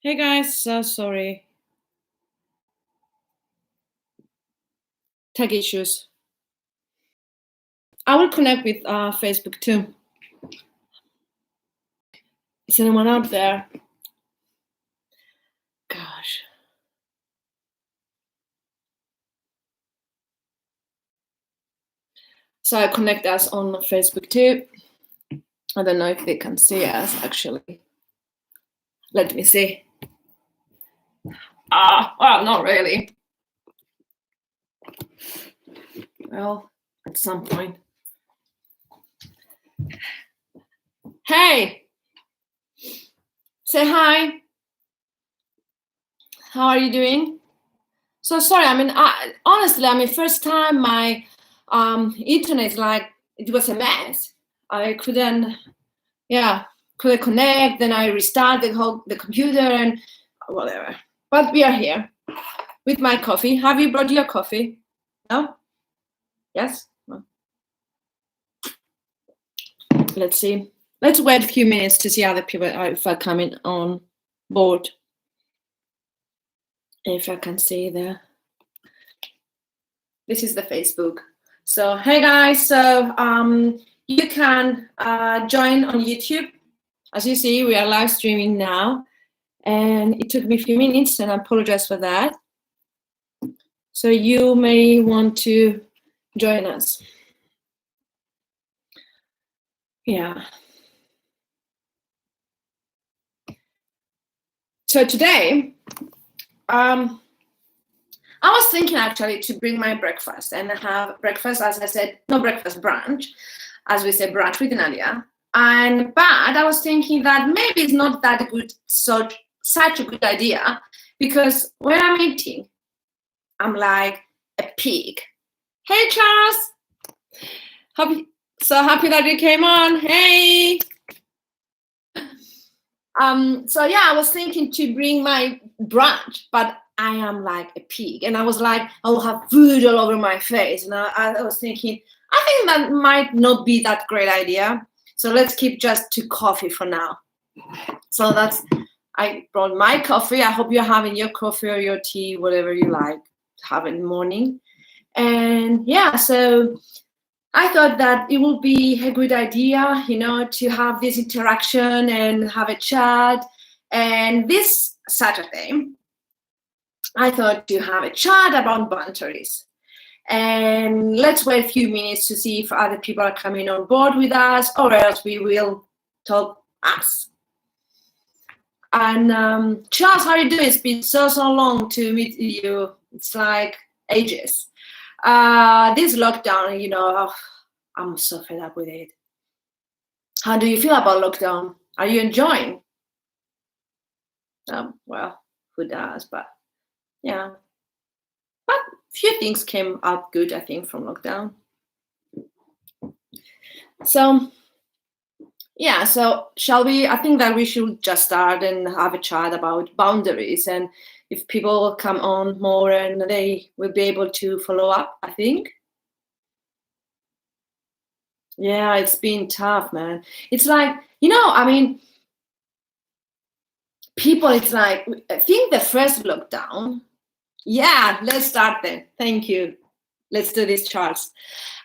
Hey guys, so sorry. Tech issues. I will connect with Facebook too. Is anyone out there? Gosh. So I connect us on Facebook too. I don't know if they can see us actually. Let me see. Well, not really. Well, at some point. Hey! Say hi. How are you doing? So sorry, honestly, first time my internet, it was a mess. I couldn't connect. Then I restarted the computer and whatever. But we are here with my coffee. Have you brought your coffee? No? Yes? Well, let's see. Let's wait a few minutes to see other people if are coming on board. If I can see there. This is the Facebook. So hey guys, so you can join on YouTube. As you see, we are live streaming now, and it took me a few minutes, and I apologize for that. So you may want to join us. Yeah. So today, I was thinking actually to bring my breakfast and have breakfast, as I said, no breakfast, brunch, as we say, brunch with Nadia. But I was thinking that maybe it's not that good, such a good idea, because when I'm eating, I'm like a pig. Hey, Charles. So happy that you came on. Hey. So yeah, I was thinking to bring my brunch, but I am like a pig, and I was like, I will have food all over my face, and I was thinking, I think that might not be that great idea. So let's keep just to coffee for now. So I brought my coffee. I hope you're having your coffee or your tea, whatever you like to have in the morning. And yeah, so I thought that it would be a good idea, to have this interaction and have a chat. And this Saturday, I thought to have a chat about boundaries. And let's wait a few minutes to see if other people are coming on board with us, or else we will talk us. And Charles, how are you doing? It's been so long to meet you. It's like ages. This lockdown, I'm so fed up with it. How do you feel about lockdown? Are you enjoying? Well, who does? But yeah. But a few things came out good, I think, from lockdown. So yeah, so shall we? I think that we should just start and have a chat about boundaries, and if people come on more and they will be able to follow up, I think. Yeah, it's been tough, man. It's like, people, it's like, I think the first lockdown, yeah, let's start then. Thank you. Let's do this, Charles.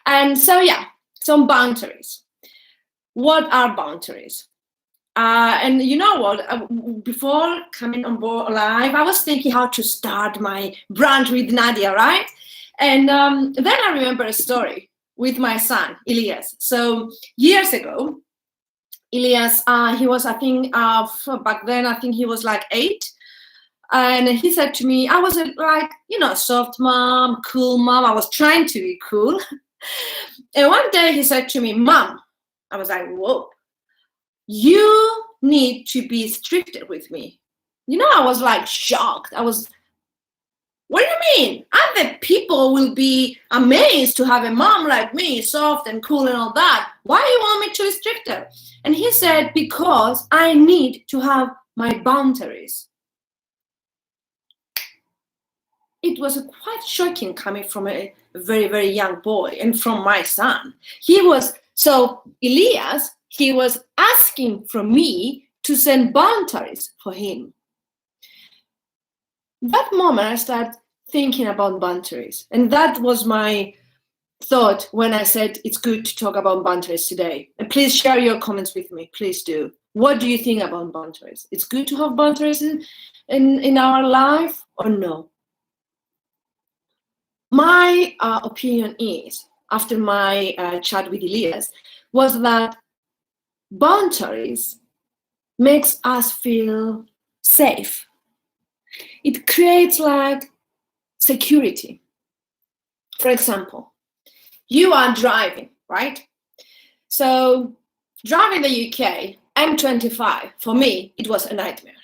And so, yeah, some boundaries. What are boundaries? And you know what? Before coming on board live, I was thinking how to start my brunch with Nadia, right? And then I remember a story with my son, Elias. So years ago, Elias, he was, I think, back then, I think he was like 8. And he said to me, I was like, soft mom, cool mom. I was trying to be cool. And one day he said to me, Mom, I was like, whoa, you need to be stricter with me. I was like shocked. What do you mean? Other people will be amazed to have a mom like me, soft and cool and all that. Why do you want me to be stricter? And he said, because I need to have my boundaries. It was quite shocking coming from a very, very young boy and from my son. Elias, he was asking from me to send boundaries for him. that moment I started thinking about boundaries. And that was my thought when I said it's good to talk about boundaries today. And please share your comments with me. Please do. What do you think about boundaries? It's good to have boundaries in our life or no? My opinion is, after my chat with Elias, was that boundaries makes us feel safe. It creates like security. For example, you are driving, right? So driving the UK, M25, for me, it was a nightmare.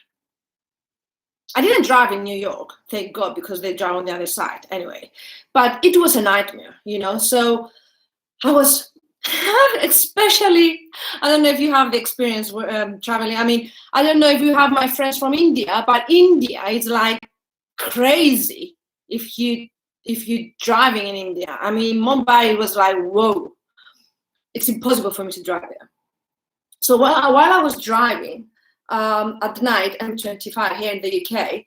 I didn't drive in New York, thank God, because they drive on the other side anyway. But it was a nightmare, So I was, especially, I don't know if you have the experience traveling. I mean, I don't know if you have my friends from India, but India is like crazy if you're driving in India. I mean, Mumbai was like, whoa, it's impossible for me to drive there. So while I was driving at night, M25 here in the UK,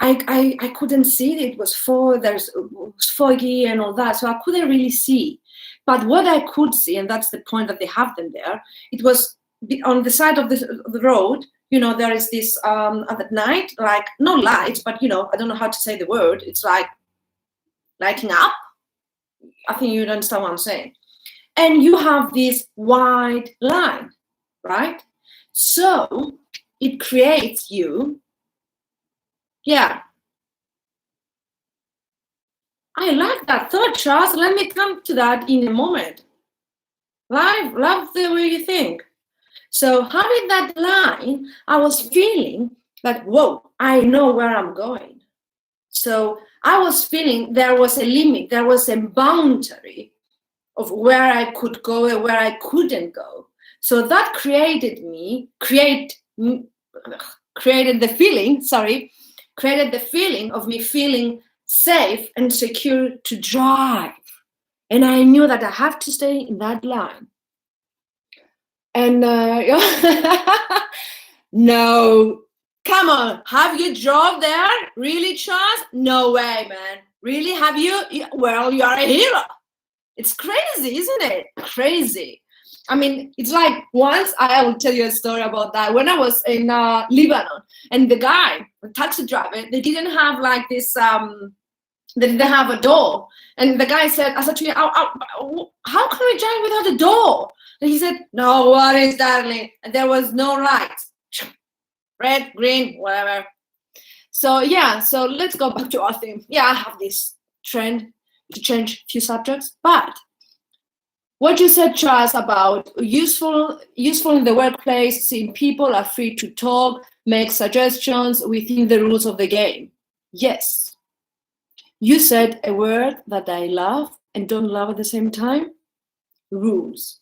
I couldn't see it. It was foggy and all that, so I couldn't really see. But what I could see, and that's the point that they have them there, it was on the side of the road. There is this at night, like no lights, but I don't know how to say the word. It's like lighting up. I think you understand what I'm saying. And you have this wide line, right? So it creates you. Yeah. I like that thought, Charles. Let me come to that in a moment. Love the way you think. So having that line, I was feeling like, whoa, I know where I'm going. So I was feeling there was a limit, there was a boundary of where I could go and where I couldn't go. So that created the feeling of me feeling safe and secure to drive. And I knew that I have to stay in that line. And no, come on, have you drove there? Really, Charles? No way, man. Really, have you? Well, you are a hero. It's crazy, isn't it? Crazy. I mean, it's like once, I will tell you a story about that. When I was in Lebanon, and the guy, the taxi driver, they didn't have like this, they didn't have a door. And the guy said, I said to him, how can we drive without a door? And he said, no worries, darling. And there was no lights. Red, green, whatever. So yeah, so let's go back to our theme. Yeah, I have this trend to change a few subjects, but what you said, Charles, about useful in the workplace, seeing people are free to talk, make suggestions within the rules of the game. Yes. You said a word that I love and don't love at the same time. Rules.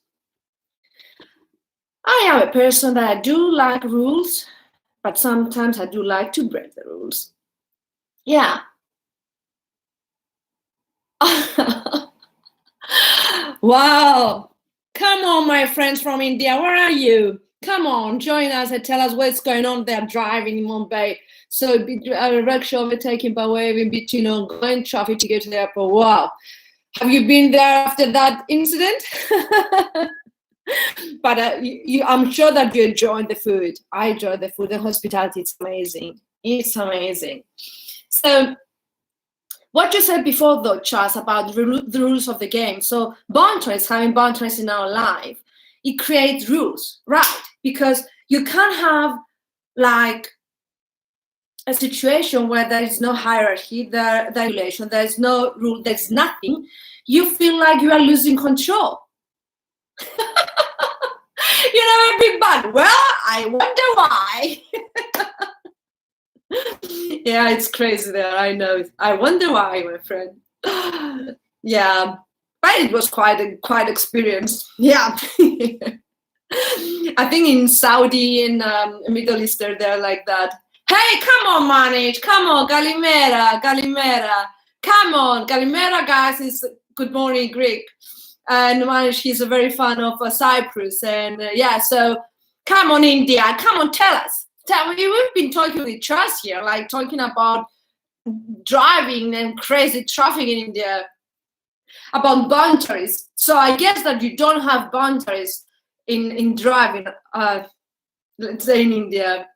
I am a person that I do like rules, but sometimes I do like to break the rules. Yeah. Wow. Come on, my friends from India. Where are you? Come on, join us and tell us what's going on there driving in Mumbai. So a rickshaw overtaken by wave in between ongoing traffic to get to the airport. Wow. Have you been there after that incident? But I'm sure that you enjoyed the food. I enjoyed the food. The hospitality, it's amazing. It's amazing. So what you said before, though, Charles, about the rules of the game. So boundaries, having boundaries in our life, it creates rules, right? Because you can't have like a situation where there is no hierarchy, there regulation, there is no rule, there's nothing. You feel like you are losing control. You know, a big bad. Well, I wonder why. Yeah, it's crazy there. I know. I wonder why, my friend. Yeah, but it was quite experience. Yeah. I think in Saudi and Middle East they're like that. Hey, come on, Manage. Come on, Kalimera. Come on, Kalimera, guys, is good morning Greek. And Manage, he's a very fan of Cyprus. And yeah, so come on, India. Come on, tell us. Tell me, we've been talking with Charles here, like talking about driving and crazy traffic in India, about boundaries. So I guess that you don't have boundaries in driving, let's say in India.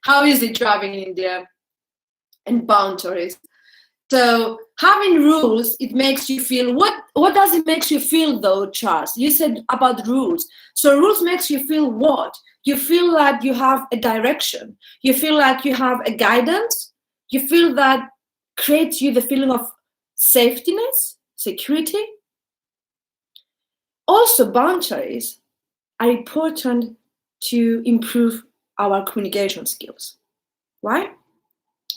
How is it driving in India? And boundaries. So having rules, it makes you feel, what does it make you feel though, Charles? You said about rules. So rules makes you feel what? You feel like you have a direction. You feel like you have a guidance. You feel that creates you the feeling of safetyness, security. Also, boundaries are important to improve our communication skills. Why?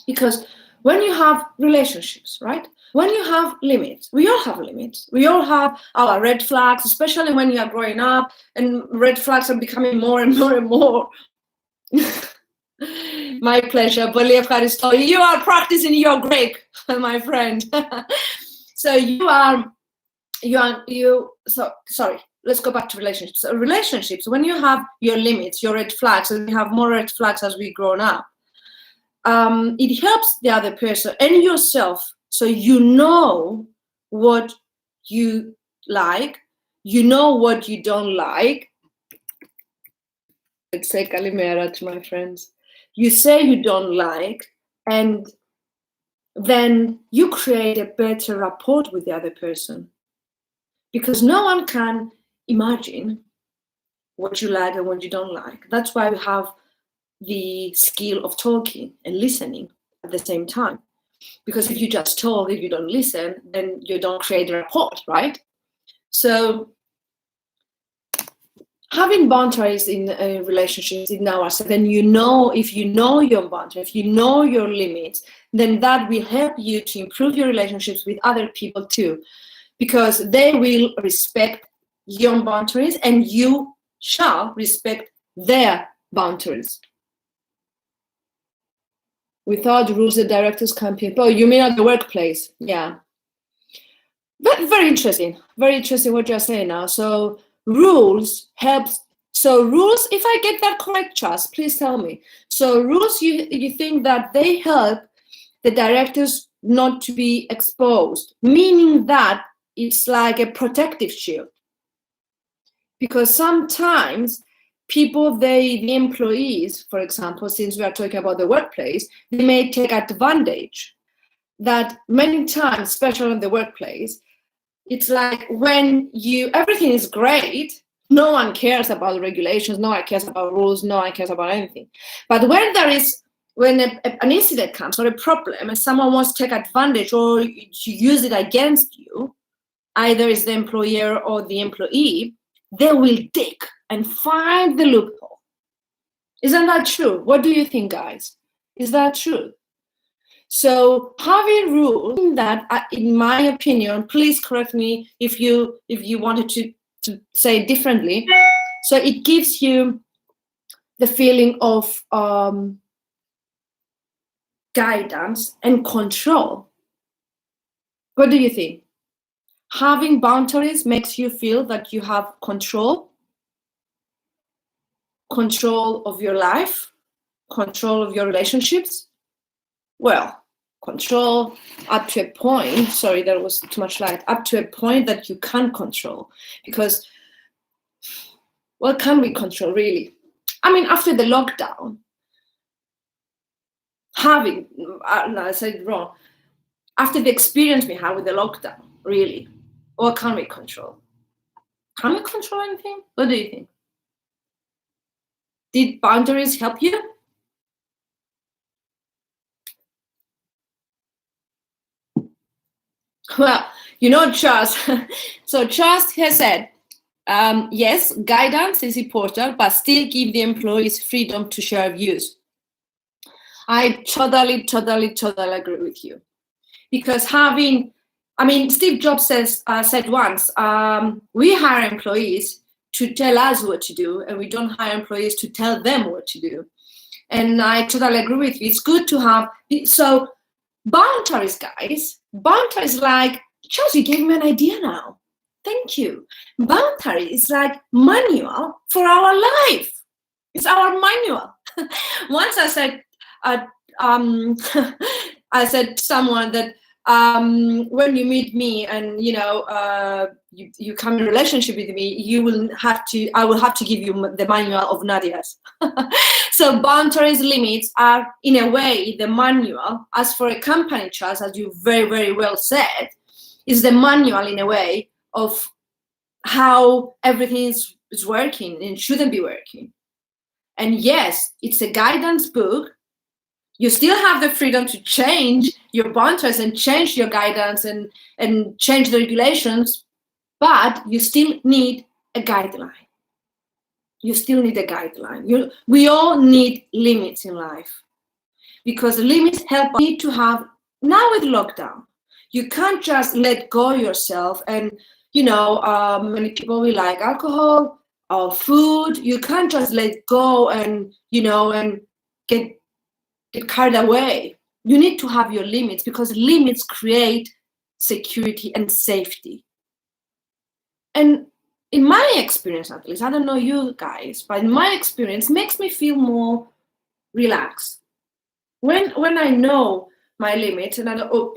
Because when you have relationships, right? When you have limits, we all have limits. We all have our red flags, especially when you are growing up and red flags are becoming more and more and more. My pleasure. You are practicing your Greek, my friend. So sorry, let's go back to relationships. So relationships, when you have your limits, your red flags, and we have more red flags as we grow up, it helps the other person and yourself, so you know what you like, you know what you don't like. Let's say kalimera to my friends. You say you don't like, and then you create a better rapport with the other person, because no one can imagine what you like and what you don't like. That's why we have the skill of talking and listening at the same time. Because if you just talk, if you don't listen, then you don't create a rapport, right? So having boundaries in relationships in ourselves, and if you know your boundaries, if you know your limits, then that will help you to improve your relationships with other people too, because they will respect your boundaries and you shall respect their boundaries. Without rules, the directors can't be. Oh, you mean at the workplace? Yeah. But very interesting what you're saying now. So rules helps. So rules, if I get that correct, Charles, please tell me. So rules, you think that they help the directors not to be exposed, meaning that it's like a protective shield. Because sometimes people, the employees, for example, since we are talking about the workplace, they may take advantage. That many times, especially in the workplace, it's like when everything is great, no one cares about regulations, no one cares about rules, no one cares about anything. But when an incident comes or a problem and someone wants to take advantage or to use it against you, either it's the employer or the employee, they will dig and find the loophole. Isn't that true? What do you think, guys? Is that true? So having rules, that, in my opinion, please correct me if you wanted to say it differently. So it gives you the feeling of guidance and control. What do you think? Having boundaries makes you feel that you have control of your life, control of your relationships. Well, control up to a point. Sorry, there was too much light. Up to a point that you can't control, because what can we control really? I mean, after the lockdown, I said it wrong. After the experience we had with the lockdown, really, what can we control? Can we control anything? What do you think? Did boundaries help you? Well, Charles. So Charles has said, yes, guidance is important, but still give the employees freedom to share views. I totally agree with you. Because Steve Jobs said once, we hire employees to tell us what to do, and we don't hire employees to tell them what to do. And I totally agree with you. It's good to have, so boundaries, guys. Boundaries, like, Charles, you gave me an idea now. Thank you. Boundary is like manual for our life. It's our manual. Once I said, I said to someone that when you meet me and you come in relationship with me, I will have to give you the manual of Nadia's. So boundaries, limits are in a way the manual. As for a company, Charles, as you very, very well said, is the manual in a way of how everything is working and shouldn't be working. And yes, it's a guidance book. You still have the freedom to change your boundaries and change your guidance and change the regulations, but you still need a guideline. You still need a guideline. We all need limits in life, because limits help us to have, now with lockdown, you can't just let go yourself and, many people will like alcohol or food. You can't just let go and, and get carried away. You need to have your limits, because limits create security and safety. And in my experience, at least, I don't know you guys, but in my experience, makes me feel more relaxed. When I know my limits and I know,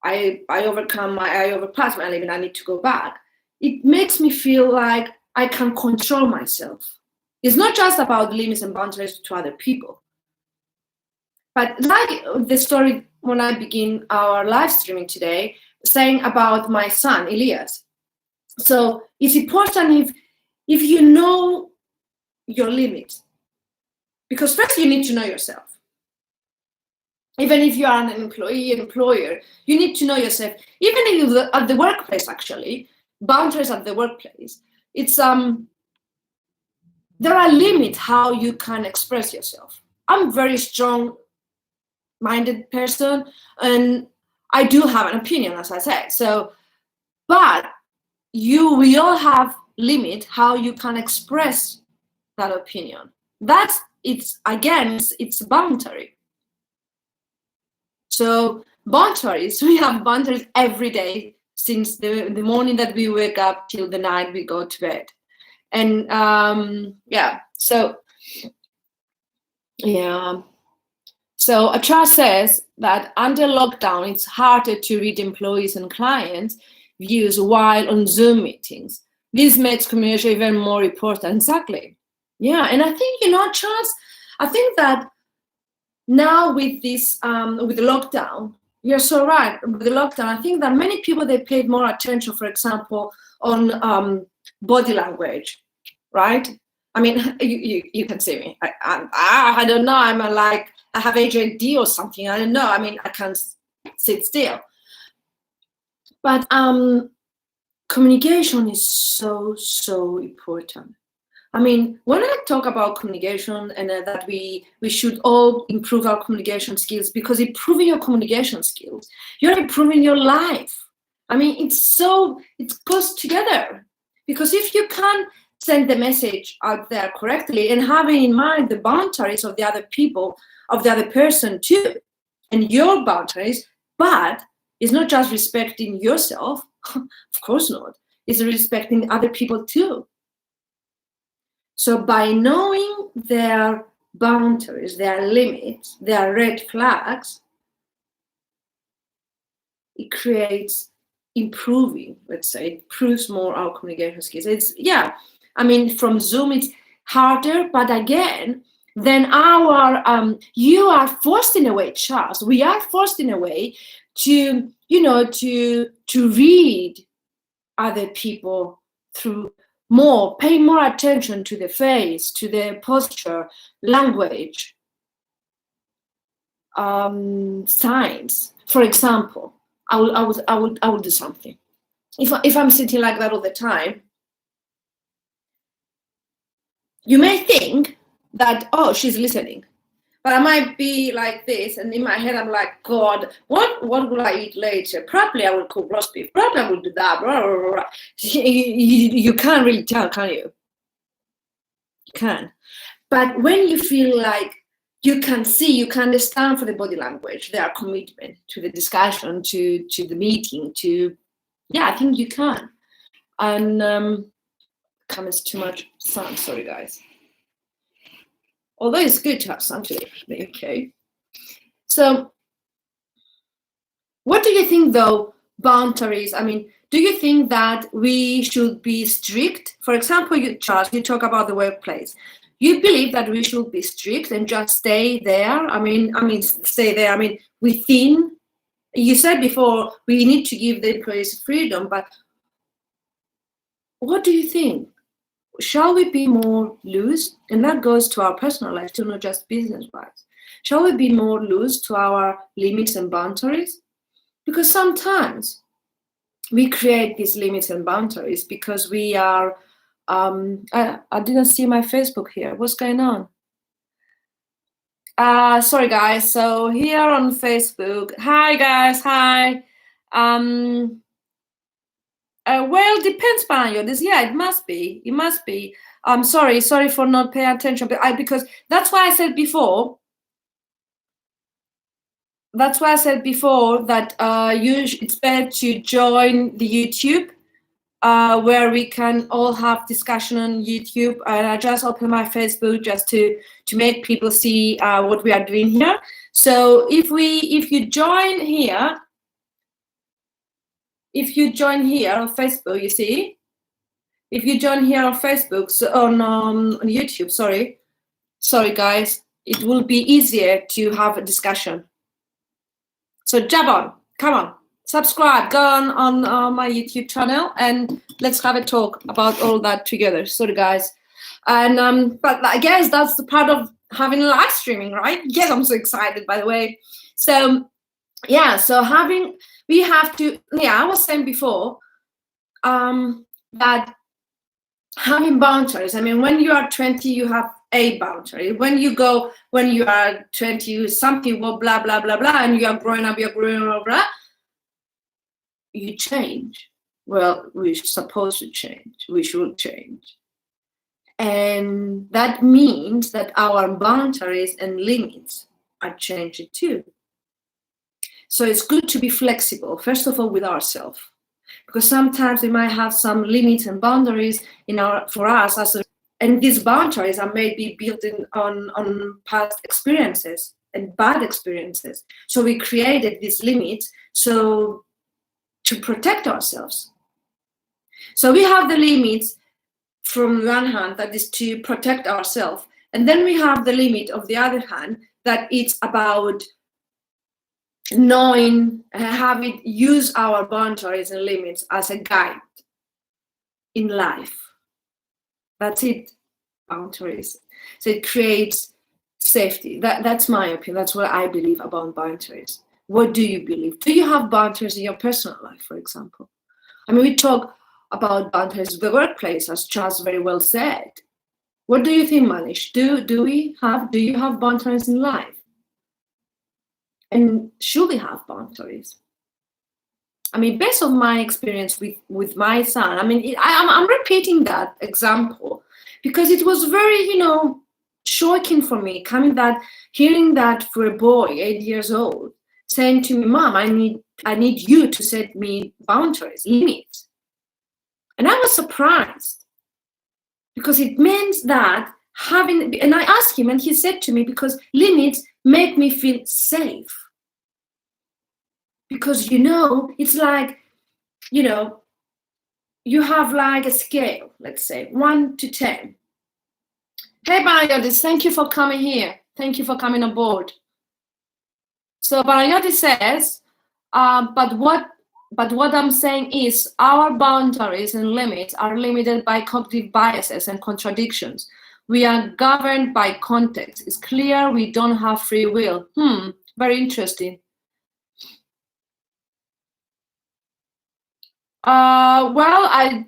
I overpass my limit, I need to go back, it makes me feel like I can control myself. It's not just about limits and boundaries to other people. But like the story when I begin our live streaming today, saying about my son, Elias. So it's important if you know your limits, because first you need to know yourself. Even if you are an employer, you need to know yourself. Even if you're at the workplace, actually, boundaries at the workplace, it's there are limits how you can express yourself. I'm very strong-minded person, and I do have an opinion, as I said. So, but we all have limit how you can express that opinion. It's a boundary. So boundaries, we have boundaries every day, since the morning that we wake up till the night we go to bed. And so Achar says that under lockdown, it's harder to read employees and clients' views while on Zoom meetings. This makes communication even more important. Exactly. Yeah, and I think, Charles, I think that now with this, with the lockdown, you're so right. With the lockdown, I think that many people, they paid more attention, for example, on body language, right? I mean, you can see me. I don't know. I have ADHD or something. I don't know. I mean, I can't sit still. But communication is so, so important. I mean, when I talk about communication and that we should all improve our communication skills, because improving your communication skills, you're improving your life. I mean, it goes together. Because if you can't send the message out there correctly and having in mind the boundaries of the other people, of the other person too, and your boundaries, but it's not just respecting yourself, of course not, it's respecting other people too. So by knowing their boundaries, their limits, their red flags, it creates improving, let's say, it proves more our communication skills. I mean, from Zoom, it's harder, but again, then you are forced in a way, Charles, we are forced in a way to, to read other people through pay more attention to the face, to the posture, language, signs. For example, I will do something. If I'm sitting like that all the time, you may think that, oh, she's listening. But I might be like this, and in my head I'm like, God, what will I eat later? Probably I will cook roast beef. Probably I will do that. Blah, blah, blah, blah. You can't really tell, can you? You can. But when you feel like you can see, you can understand for the body language, their commitment to the discussion, to the meeting, I think you can. And comments too much sun, sorry guys. Although it's good to have something. Okay. So what do you think, though, boundaries? I mean, do you think that we should be strict? For example, Charles, you talk about the workplace. You believe that we should be strict and just stay there? Stay there. I mean, within. You said before we need to give the employees freedom, but what do you think? Shall we be more loose? And that goes to our personal life too, not just business-wise. Shall we be more loose to our limits and boundaries? Because sometimes we create these limits and boundaries because we are, I didn't see my Facebook here. What's going on? Sorry guys, so here on Facebook, hi guys, hi. Well, depends, Panagiotis. Yeah, it must be. I'm sorry for not paying attention, but because that's why I said before. That's why I said before that it's better to join the YouTube, where we can all have discussion on YouTube. And I just opened my Facebook just to make people see what we are doing here. So if you join here. If you join here on Facebook, you see, if you join here on Facebook, so on YouTube, sorry guys, it will be easier to have a discussion. So jump on, come on, subscribe, go on my YouTube channel, and let's have a talk about all that together. Sorry guys, and but I guess that's the part of having live streaming, right? Yes, I'm so excited, by the way. So yeah, so we have to, I was saying before that having boundaries, I mean, when you are 20, you have a boundary. When you are 20, something, well, blah, blah, blah, blah, and you are growing up, blah, blah, you change. Well, we're supposed to change. We should change. And that means that our boundaries and limits are changing too. So it's good to be flexible, first of all, with ourselves, because sometimes we might have some limits and boundaries for us, and these boundaries are maybe built on past experiences and bad experiences. So we created these limits to protect ourselves. So we have the limits from one hand, that is to protect ourselves, and then we have the limit of the other hand, that it's about knowing, use our boundaries and limits as a guide in life. That's it, boundaries. So it creates safety. That's my opinion. That's what I believe about boundaries. What do you believe? Do you have boundaries in your personal life, for example? I mean, we talk about boundaries in the workplace, as Charles very well said. What do you think, Manish? Do you have boundaries in life? And should we have boundaries? I mean, based on my experience with my son, I mean, I'm repeating that example because it was very, shocking for me, hearing that for a boy, 8 years old, saying to me, "Mom, I need you to set me boundaries, limits." And I was surprised because it means that and I asked him, and he said to me, because limits make me feel safe. Because, it's like, you have like a scale, let's say, 1 to 10. Hey, Banayotis, thank you for coming here. Thank you for coming on board. So Banayotis says, but what I'm saying is our boundaries and limits are limited by cognitive biases and contradictions. We are governed by context. It's clear we don't have free will. Very interesting. Well, I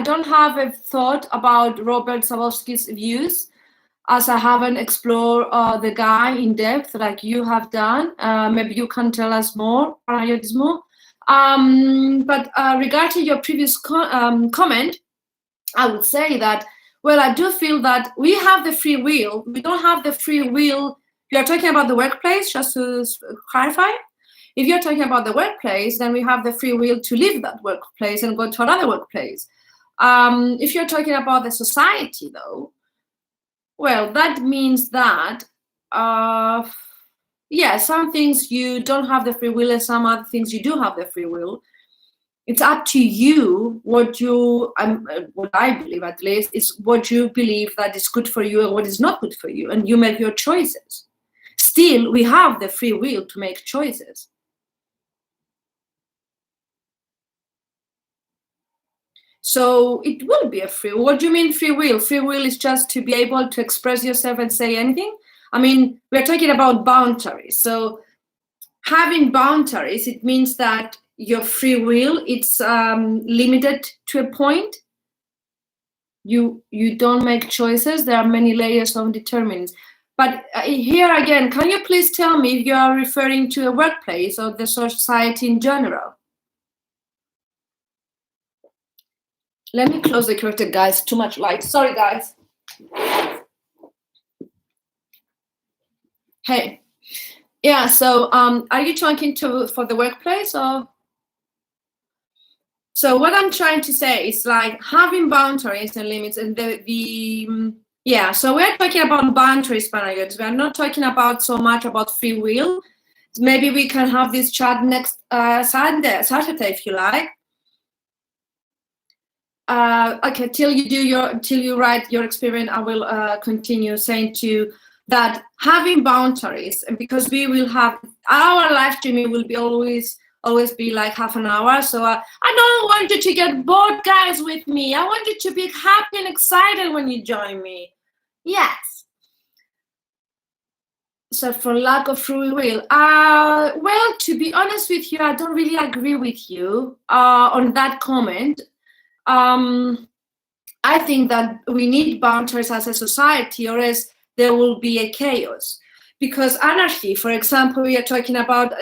don't have a thought about Robert Sapolsky's views, as I haven't explored the guy in depth like you have done. Maybe you can tell us more, But regarding your previous comment, I would say that, well, I do feel that we have the free will. We don't have the free will. You are talking about the workplace, just to clarify. If you're talking about the workplace, then we have the free will to leave that workplace and go to another workplace. If you're talking about the society, though, Well, that means that, yeah, some things you don't have the free will, and some other things you do have the free will. It's up to you what I believe, at least, is what you believe that is good for you and what is not good for you, and you make your choices. Still, we have the free will to make choices. So it will be a free. What do you mean free will? Free will is just to be able to express yourself and say anything. I mean, we're talking about boundaries. So having boundaries, it means that your free will, it's limited to a point. You don't make choices. There are many layers of determinants. But here again, can you please tell me if you are referring to a workplace or the society in general? Let me close the curtain, guys. Too much light. Sorry, guys. Hey. Yeah, so are you talking for the workplace or? So what I'm trying to say is like having boundaries and limits, and yeah, so we're talking about boundaries, Panagiotis. We're not talking about so much about free will. Maybe we can have this chat next Saturday, if you like. Okay, till you write your experience, I will continue saying to you that having boundaries, and because we will have our live streaming will be always be like half an hour. So I don't want you to get bored, guys, with me. I want you to be happy and excited when you join me. Yes. So for lack of free will, well, to be honest with you, I don't really agree with you on that comment. I think that we need boundaries as a society, or else there will be a chaos. Because anarchy, for example, we are talking about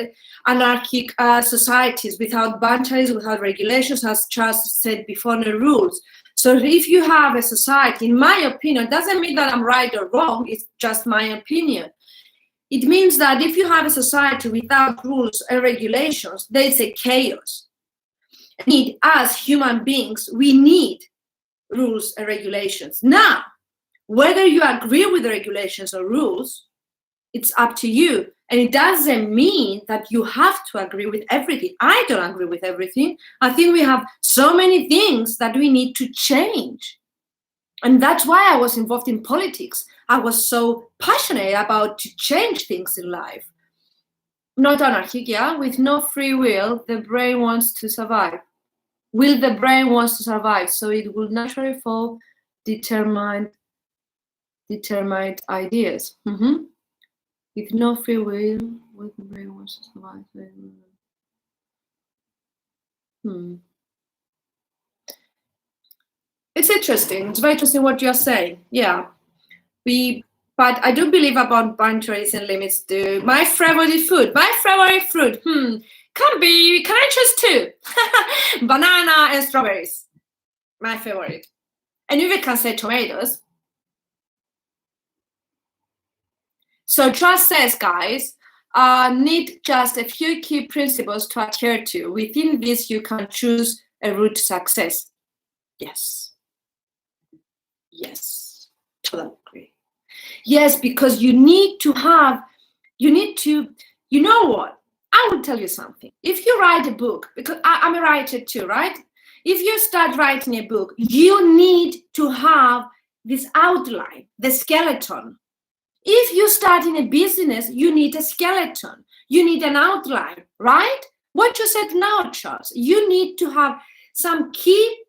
anarchic societies without boundaries, without regulations, as Charles said before, no rules. So if you have a society, in my opinion, doesn't mean that I'm right or wrong, it's just my opinion. It means that if you have a society without rules and regulations, there's a chaos. And as human beings, we need rules and regulations. Now, whether you agree with the regulations or rules, it's up to you. And it doesn't mean that you have to agree with everything. I don't agree with everything. I think we have so many things that we need to change. And that's why I was involved in politics. I was so passionate about to change things in life. Not anarchic, yeah? With no free will, the brain wants to survive. Will the brain wants to survive, so it will naturally follow determined ideas. Mm-hmm. With no free will, will the brain wants to survive? It's interesting. It's very interesting what you're saying. Yeah. But I do believe about boundaries and limits too. My favorite fruit. Can I choose two? Banana and strawberries. My favorite. And you can say tomatoes. So trust says, guys, need just a few key principles to adhere to. Within this, you can choose a route to success. Yes. Yes. Totally agree. Yes, because you know what? I will tell you something. If you write a book, because I'm a writer too, right? If you start writing a book, you need to have this outline, the skeleton. If you start in a business, you need a skeleton. You need an outline, right? What you said now, Charles, you need to have some key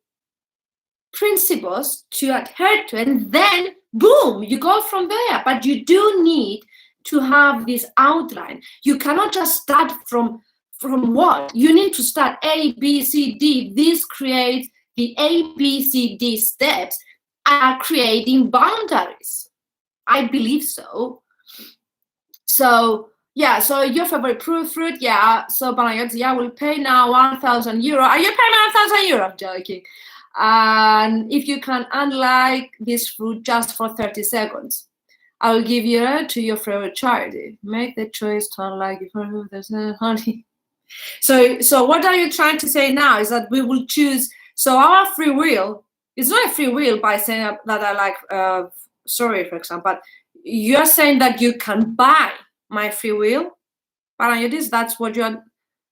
principles to adhere to, and then boom, you go from there. But you do need to have this outline. You cannot just start from what? You need to start A, B, C, D. This creates the A, B, C, D steps are creating boundaries. I believe so. So yeah, so your favorite fruit, yeah. So Panagiotis, yeah, will pay now 1,000 euro. Are you paying 1,000 euro? I'm joking. And if you can unlike this fruit just for 30 seconds, I will give you to your favorite charity. Make the choice to unlike it for there's no honey. So what are you trying to say now is that we will choose. So our free will is not a free will by saying that I like sorry, for example, but you're saying that you can buy my free will, Panagiotis?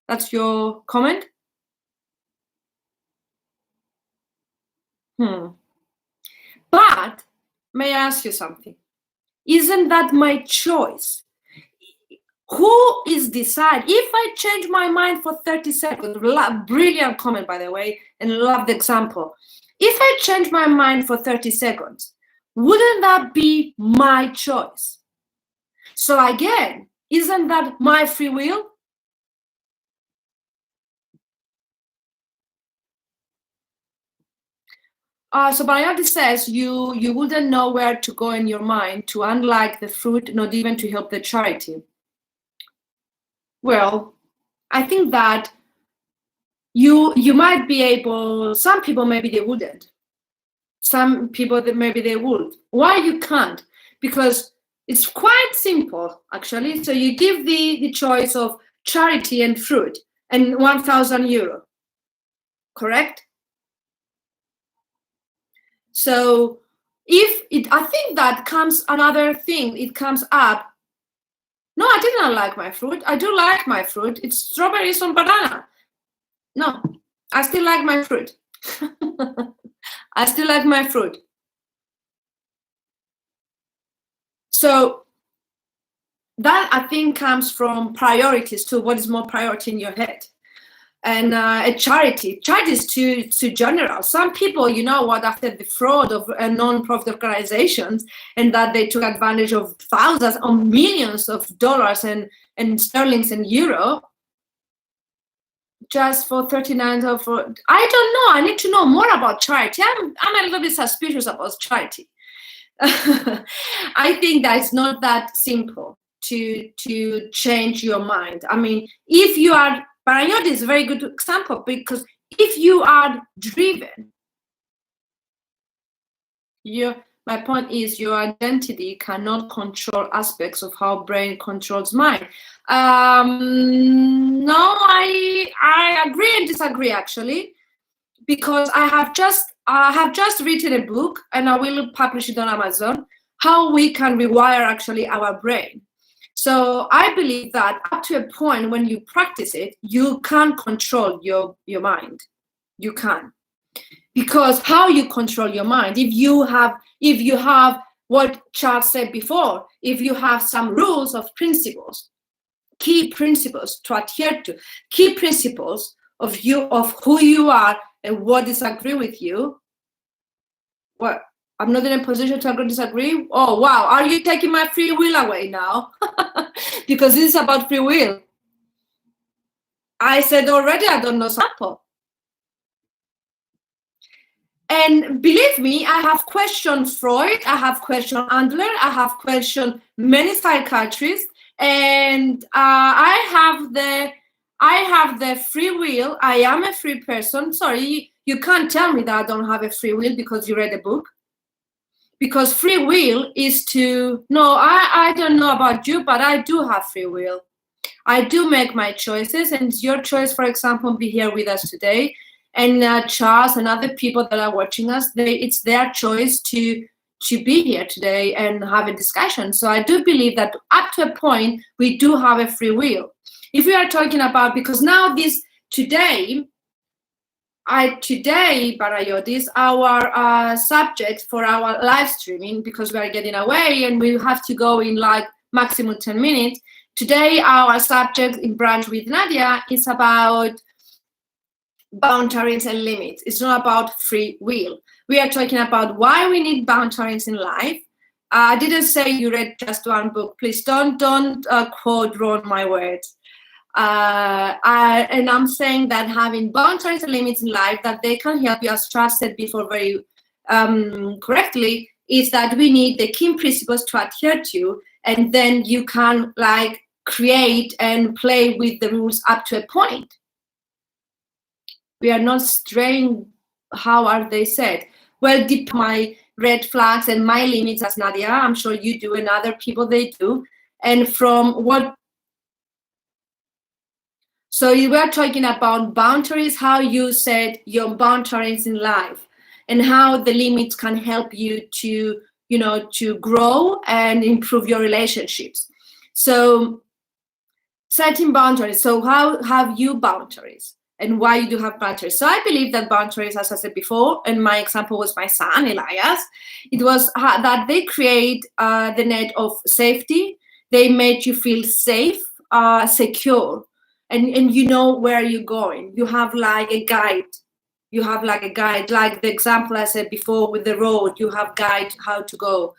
That's your comment? But may I ask you something? Isn't that my choice? Who is decide? If I change my mind for 30 seconds, brilliant comment, by the way, and love the example. If I change my mind for 30 seconds, wouldn't that be my choice? So again, isn't that my free will? So Banayotis says you wouldn't know where to go in your mind to unlike the fruit, not even to help the charity. Well, I think that you might be able, some people maybe they wouldn't. Some people that maybe they would. Why you can't? Because it's quite simple, actually. So you give the choice of charity and fruit and 1,000 euro, correct? So I think that comes another thing, it comes up. No, I didn't like my fruit. I do like my fruit. It's strawberries and banana. No, I still like my fruit. I still like my fruit. So that I think comes from priorities too. What is more priority in your head? And a charity is too general. Some people, you know what, after the fraud of non-profit organizations and that they took advantage of thousands or millions of dollars and sterlings and euro just for 39 or for, I don't know, I need to know more about charity. I'm a little bit suspicious about charity. I think that it's not that simple to change your mind. I mean, if you are, Panagiotis is a very good example, because if you are driven, my point is your identity cannot control aspects of how brain controls mind. No, I agree and disagree, actually, because I have just written a book and I will publish it on Amazon, how we can rewire actually our brain. So I believe that up to a point when you practice it, you can control your mind. You can. Because how you control your mind, if you have what Charles said before, if you have some rules of principles, key principles to adhere to, key principles of who you are and what disagree with you, well, I'm not in a position to agree, disagree. Oh, wow. Are you taking my free will away now? Because this is about free will. I said already, I don't know sample. And believe me, I have questioned Freud, I have questioned Andler, I have questioned many psychiatrists, and I have the free will. I am a free person. Sorry, you can't tell me that I don't have a free will because you read a book. Because free will is I don't know about you, but I do have free will. I do make my choices, and it's your choice, for example, be here with us today. And Charles and other people that are watching us, it's their choice to be here today and have a discussion. So I do believe that up to a point, we do have a free will. If we are talking about, because now today, Panagiotis, our subject for our live streaming, because we are getting away and we have to go in like maximum 10 minutes. Today, our subject in Brunch with Nadia is about boundaries and limits. It's not about free will. We are talking about why we need boundaries in life. I didn't say you read just one book. Please don't quote wrong my words. And I'm saying that having boundaries and limits in life, that they can help you, as Charles said before very correctly, is that we need the key principles to adhere to, and then you can like create and play with the rules up to a point. We are not straying, how are they said? Well, deep my red flags and my limits as Nadia, I'm sure you do and other people they do. And from what, so you were talking about boundaries, how you said your boundaries in life and how the limits can help you to to grow and improve your relationships. So setting boundaries. So how have you boundaries, and why you do have boundaries? So I believe that boundaries, as I said before, and my example was my son Elias, it was that they create the net of safety. They made you feel safe, secure, and you know where you're going. You have like a guide. Like the example I said before with the road. You have guide how to go,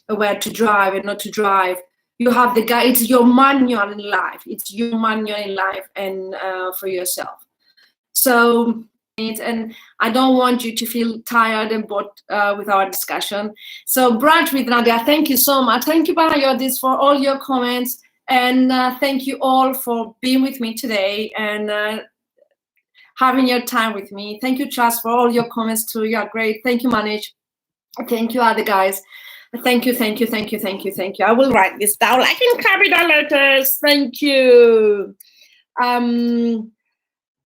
where to drive and not to drive. You have the guide. It's your manual in life. And for yourself. So, and I don't want you to feel tired and bored with our discussion. So, Brunch with Nadia, thank you so much. Thank you, Panagiotis, for all your comments. And thank you all for being with me today and having your time with me. Thank you, Charles, for all your comments too. You are great. Thank you, Manoj. Thank you, other guys. Thank you. I will write this down like in capital letters. Thank you. But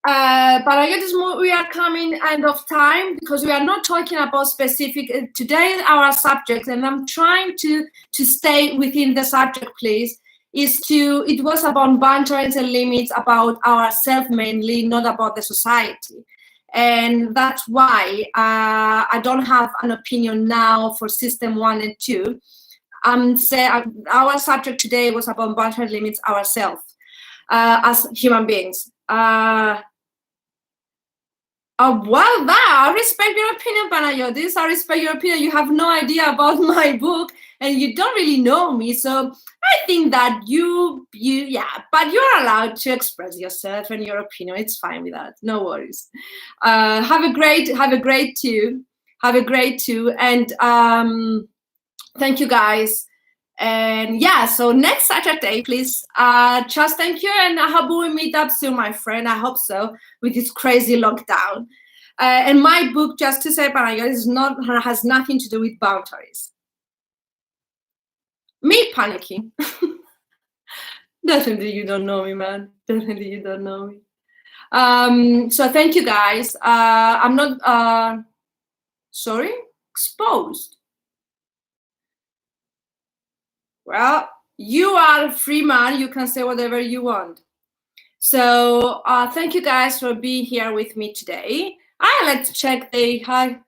we are coming end of time because we are not talking about specific today. Our subject, and I'm trying to stay within the subject, please. It was about boundaries and limits, about ourselves mainly, not about the society. And that's why I don't have an opinion now for system 1 and 2. Our subject today was about boundary limits ourselves as human beings. Well, I respect your opinion, Panagiotis. I respect your opinion. You have no idea about my book, and you don't really know me. So I think that but you're allowed to express yourself and your opinion. It's fine with that. No worries. Have a great too. And thank you, guys. And so next Saturday, please. Just thank you, and I hope we meet up soon, my friend. I hope so, with this crazy lockdown. And my book, just to say, Panagiotis, has nothing to do with boundaries. Me panicking. Definitely you don't know me, man. Definitely you don't know me. So thank you, guys. I'm not exposed. Well, you are a free man. You can say whatever you want. So thank you guys for being here with me today. I like to check the hi.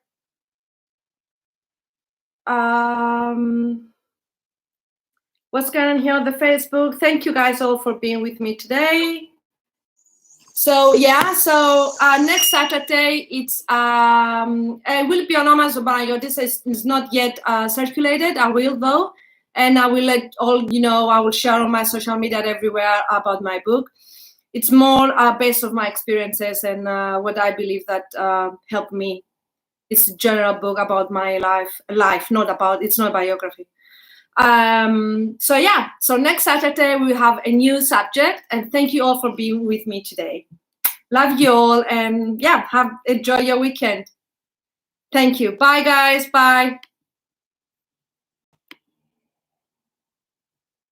What's going on here on the Facebook? Thank you guys all for being with me today. So next Saturday it will be on Amazon, but this is not yet circulated. I will though. And I will let all I will share on my social media everywhere about my book. It's more based on my experiences and what I believe that helped me. It's a general book about my life, it's not a biography. So next Saturday we have a new subject, and thank you all for being with me today. Love you all, and enjoy your weekend. Thank you. Bye, guys. Bye.